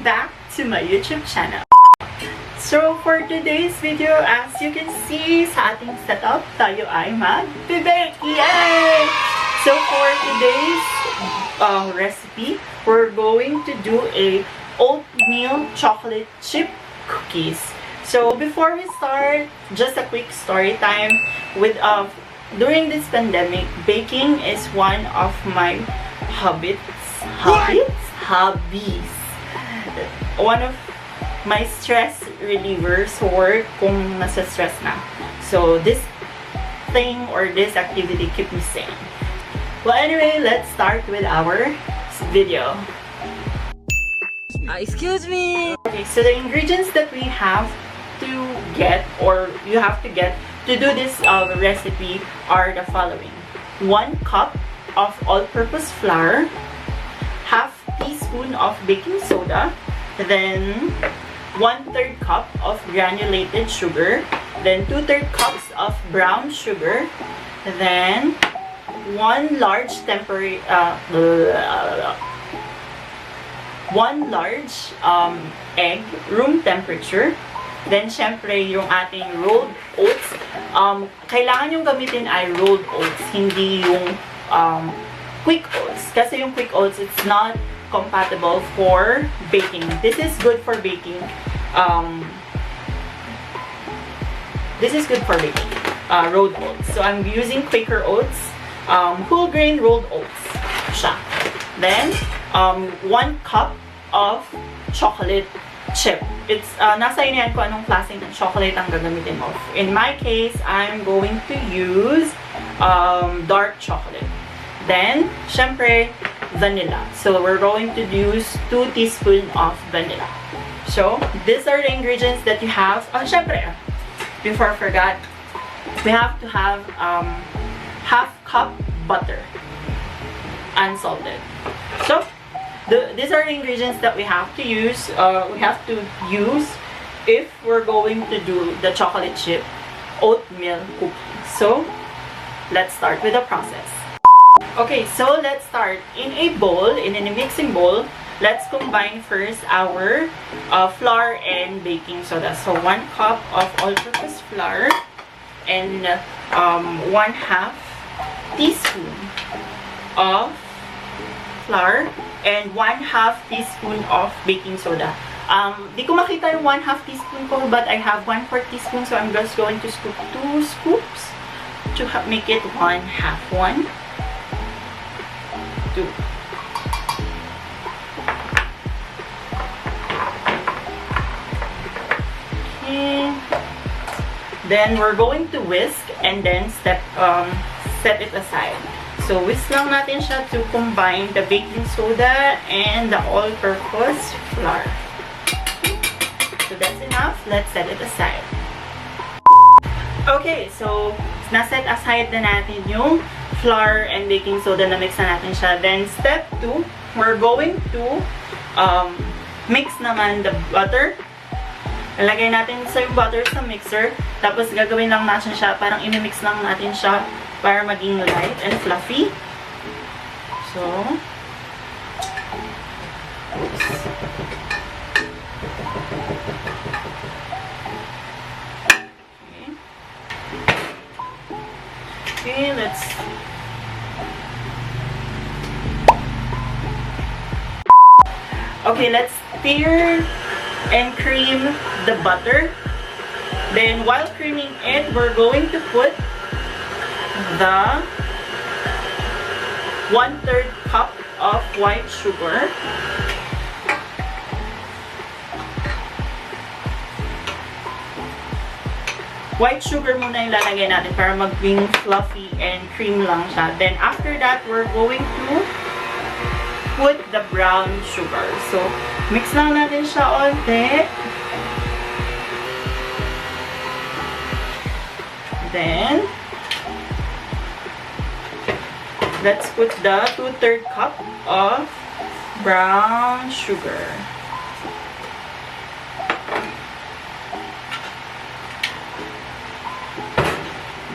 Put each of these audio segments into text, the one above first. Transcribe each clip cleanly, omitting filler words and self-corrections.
back to my YouTube channel. So for today's video, as you can see sa ating setup, tayo ay mag-bake! Yay! So for today's recipe, we're going to do a oatmeal chocolate chip cookies. So before we start, just a quick story time. During this pandemic, baking is one of my hobbies. One of my stress relievers work kung nasa stress na. So this thing or this activity keep me sane. Well, anyway, let's start with our video. Excuse me! Okay, so the ingredients that we have to get, or you have to get to do this recipe are the following. 1 cup of all-purpose flour, half teaspoon of baking soda, then 1/3 cup of granulated sugar, then 2/3 cups of brown sugar, then 1 large egg, room temperature. Then, syempre, yung ating rolled oats. Kailangan yung gamitin ay rolled oats, hindi yung quick oats. Kasi yung quick oats, it's not compatible for baking. This is good for baking. Rolled oats. So, I'm using Quaker oats. Whole grain rolled oats siya. Then, 1 cup of chocolate chip. It's nasa inyo kung anong klaseng chocolate ang gagamitin mo. In my case, I'm going to use dark chocolate. Then, syempre, vanilla. So, we're going to use 2 teaspoons of vanilla. So, these are the ingredients that you have. Syempre, before I forgot, we have to have half cup butter, unsalted. So, these are the ingredients that we have to use. If we're going to do the chocolate chip oatmeal cookies. So, let's start with the process. Okay, so let's start. In a mixing bowl, let's combine first our flour and baking soda. So 1 cup of all-purpose flour and 1/2 teaspoon of flour and 1/2 teaspoon of baking soda. Di ko makita yung 1/2 teaspoon ko, but I have 1/4 teaspoon, so I'm just going to scoop 2 scoops to make it 1/2. 1, 2. Okay. Then we're going to whisk and then set it aside. So whisk lang natin siya to combine the baking soda and the all-purpose flour. So that's enough. Let's set it aside. Okay, so na-set aside na natin yung flour and baking soda, na mix na natin siya. Then step 2, we're going to mix naman the butter. Lalagay natin sa butter sa mixer. Tapos gagawin lang natin siya, parang imimix lang natin siya para maging light and fluffy. So, oops. Okay, let's... Okay, let's stir and cream the butter. Then, while creaming it, we're going to put the 1/3 cup of white sugar. White sugar muna yung lalagay natin para maging fluffy and cream lang siya. Then after that, we're going to put the brown sugar. So, mix lang natin siya onte. Then, let's put the 2/3 cup of brown sugar.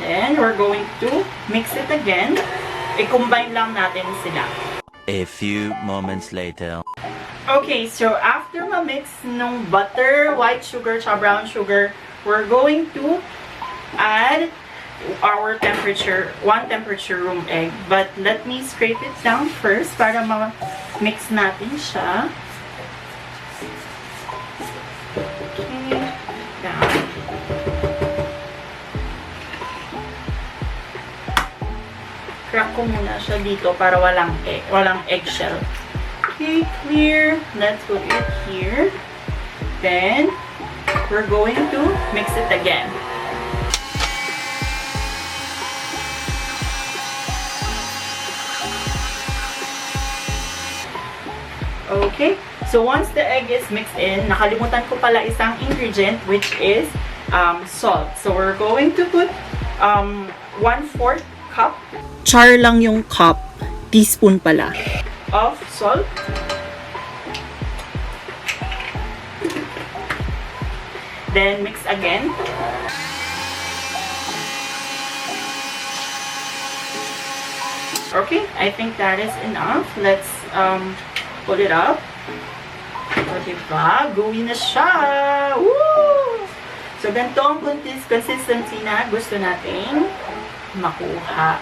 Then, we're going to mix it again. I-combine lang natin sila. A few moments later. Okay, so after after ma-mix ng butter, white sugar, tsaka brown sugar, we're going to add our one temperature room egg. But let me scrape it down first para ma-mix natin siya. Okay, down. Crack ko muna siya dito para walang eggshell. Okay, clear. Let's put it here. Then, we're going to mix it again. Okay, so once the egg is mixed in, nakalimutan ko pala isang ingredient which is salt. So we're going to put 1/4 cup. Char lang yung cup, teaspoon pala, of salt. Then mix again. Okay, I think that is enough. Let's pull it up. O, diba? Gooey na siya! Woo! So, ganito ang consistency na gusto nating makuha.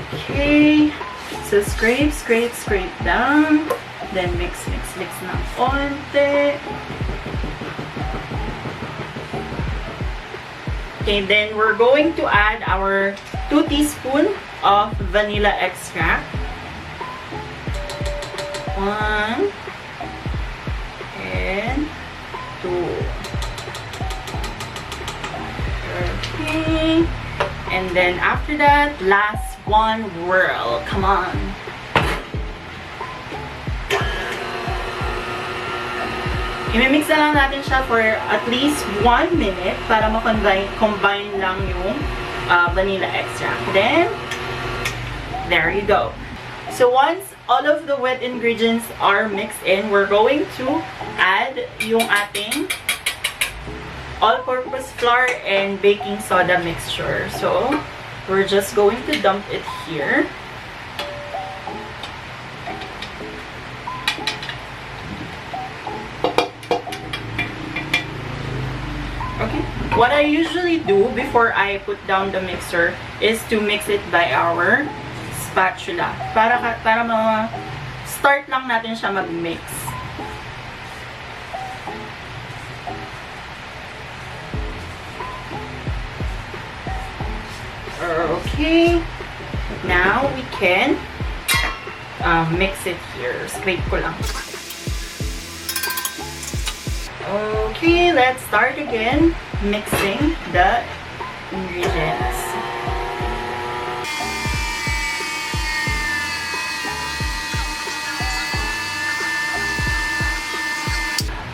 Okay. So, scrape down. Then, mix ng konti. Okay, then we're going to add our 2 teaspoons of vanilla extract. 1 and 2. Okay. And then after that, last one whirl. Come on. I-mix na lang natin siya for at least 1 minute para ma-combine lang yung vanilla extract. Then, there you go. So once all of the wet ingredients are mixed in, we're going to add yung ating all-purpose flour and baking soda mixture. So, we're just going to dump it here. Okay. What I usually do before I put down the mixer is to mix it by our spatula. Para start lang natin siya mag-mix. Okay. Now we can mix it here. Scrape ko lang. Okay, let's start again mixing the ingredients.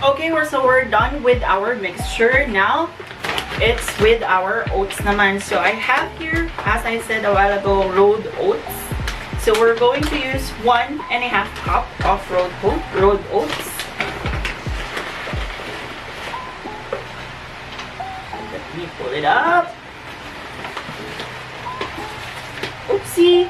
Okay, so we're done with our mixture. Now, it's with our oats naman. So I have here, as I said a while ago, rolled oats. So we're going to use 1.5 cup of rolled oats. Let me pull it up. Oopsie.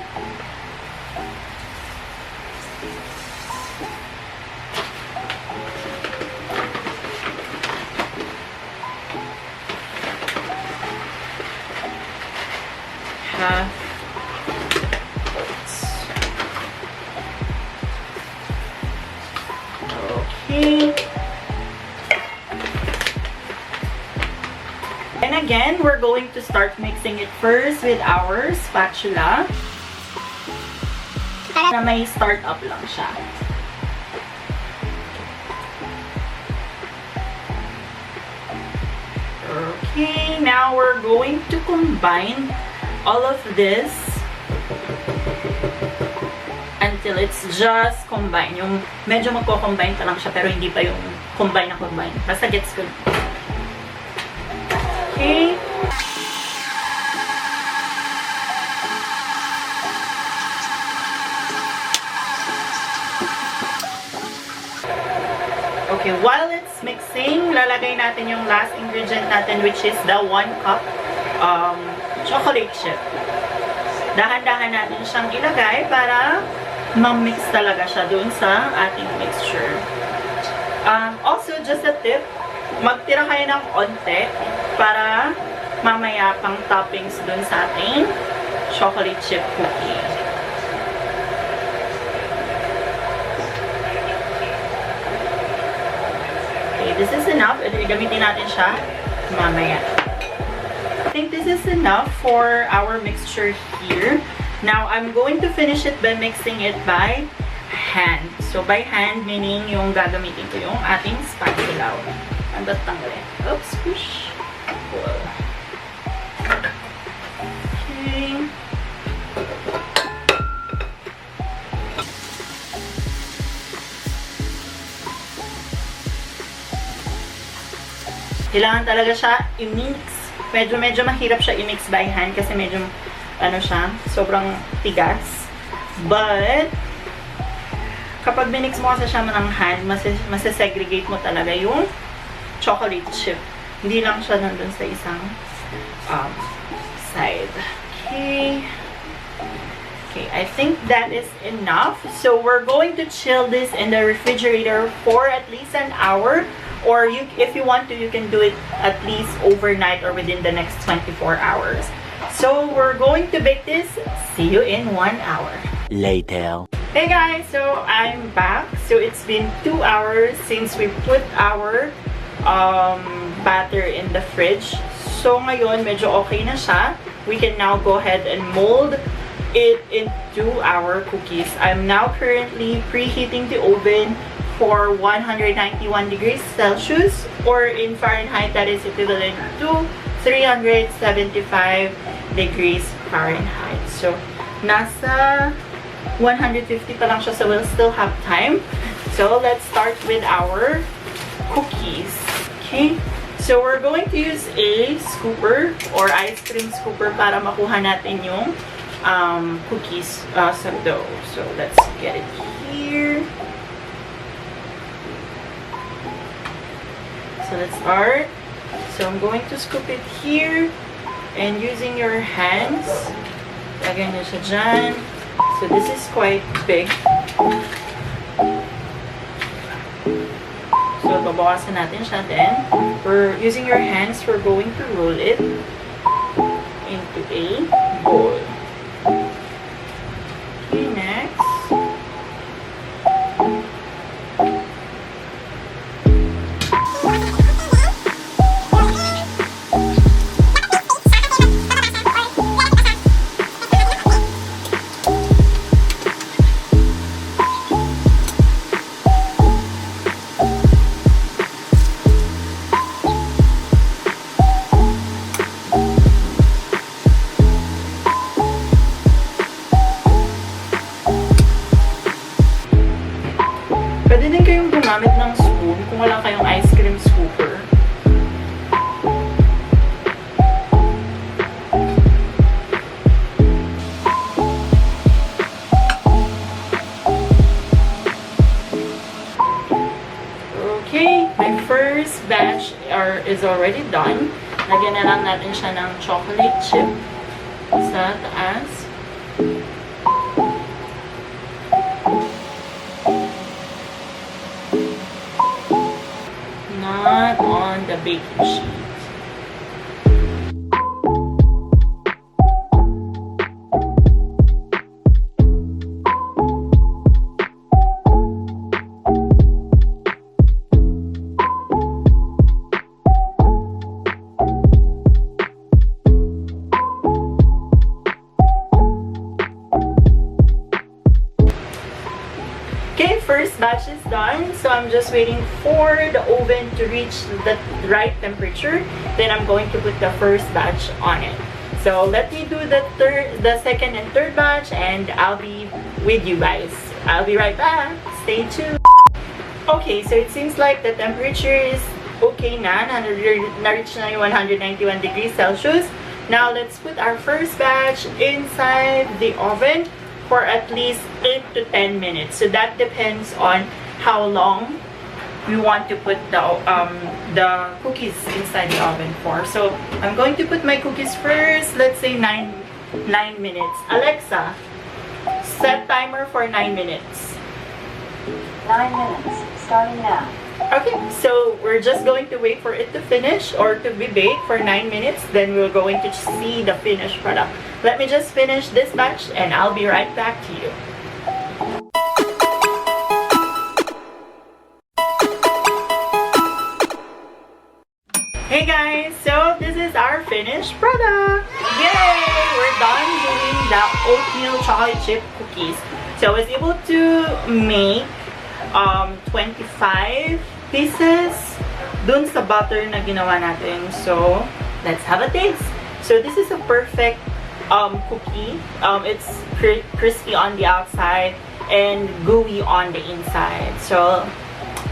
Oats. Okay. And again, we're going to start mixing it first with our spatula. Na may start up lang siya. Okay, now we're going to combine all of this until it's just combined. Yung medyo magko-combine pa lang siya pero hindi pa yung combine na combine. Basta gets good. Okay. Okay, while it's mixing, lalagay natin yung last ingredient natin which is the 1 cup chocolate chip. Dahan-dahan natin siyang ilagay para ma-mix talaga siya dun sa ating mixture. Also, just a tip, magtira kayo ng onte para mamaya pang toppings dun sa ating chocolate chip cookie. Okay, this is enough. Gamitin natin siya mamaya. I think this is enough for our mixture here. Now, I'm going to finish it by mixing it by hand. So, by hand, meaning yung gagamitin ko yung ating spatula. Ang tatanggalin. Oops, push. Cool. Okay. Kailangan talaga siya i-mix. Medyo mahirap siya i-mix by hand kasi medyo, ano siya, sobrang tigas. But, kapag minix mo kasi siya ng hand, masasegregate mo talaga yung chocolate chip. Hindi lang siya nandun sa isang side. Okay. Okay, I think that is enough. So, we're going to chill this in the refrigerator for at least an hour. Or if you want to, you can do it at least overnight or within the next 24 hours. So, we're going to bake this. See you in 1 hour. Later. Hey guys, so I'm back. So it's been 2 hours since we put our batter in the fridge. So ngayon, medyo okay na siya. We can now go ahead and mold it into our cookies. I'm now currently preheating the oven for 191 degrees Celsius, or in Fahrenheit, that is equivalent to 375 degrees Fahrenheit. So nasa 150 pa lang siya, so we'll still have time. So, let's start with our cookies. Okay? So, we're going to use a scooper or ice cream scooper para makuha natin yung cookies sa dough. So, let's get it here. So, let's start. So, I'm going to scoop it here and using your hands, lagyan nyo siya dyan. So this is quite big. So babawasan natin siya. Then, we're using your hands, we're going to roll it into a bowl. Okay, next. Pwede din kayong gumamit ng spoon kung wala kayong ice cream scooper. Okay, my first batch is already done. Lagyan na lang natin siya ng chocolate chip sa taas. Not on the baking sheet. Okay, first batch is done. So I'm just waiting for the oven to reach the right temperature. Then I'm going to put the first batch on it. So let me do the second and third batch, and I'll be with you guys. I'll be right back. Stay tuned. Okay, so it seems like the temperature is okay na. Na-reach na yung 191 degrees Celsius. Now let's put our first batch inside the oven for at least 8 to 10 minutes. So that depends on how long we want to put the cookies inside the oven for. So I'm going to put my cookies first. Let's say 9 minutes. Alexa, set timer for 9 minutes. 9 minutes, starting now. Okay, so we're just going to wait for it to finish or to be baked for 9 minutes. Then we're going to see the finished product. Let me just finish this batch and I'll be right back to you. Hey guys, so this is our finished product. Yay! We're done doing the oatmeal chocolate chip cookies. So I was able to make 25 pieces dun sa butter na ginawa natin. So let's have a taste. So this is a perfect cookie. It's crispy on the outside and gooey on the inside. So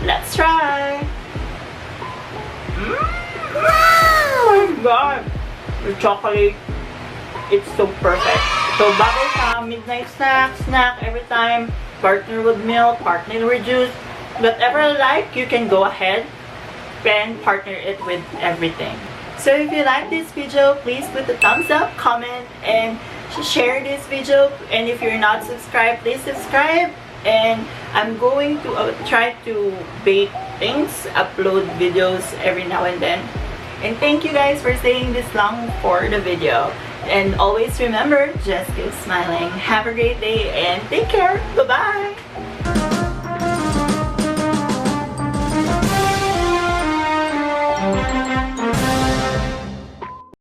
let's try. Oh my god! The chocolate, it's so perfect. So bago sa midnight snack every time, partner with milk, partner with juice, whatever you like, you can go ahead and partner it with everything. So if you like this video, please put a thumbs up, comment, and share this video. And if you're not subscribed, please subscribe. And I'm going to try to bake things, upload videos every now and then. And thank you guys for staying this long for the video. And always remember, just keep smiling. Have a great day and take care. Bye-bye!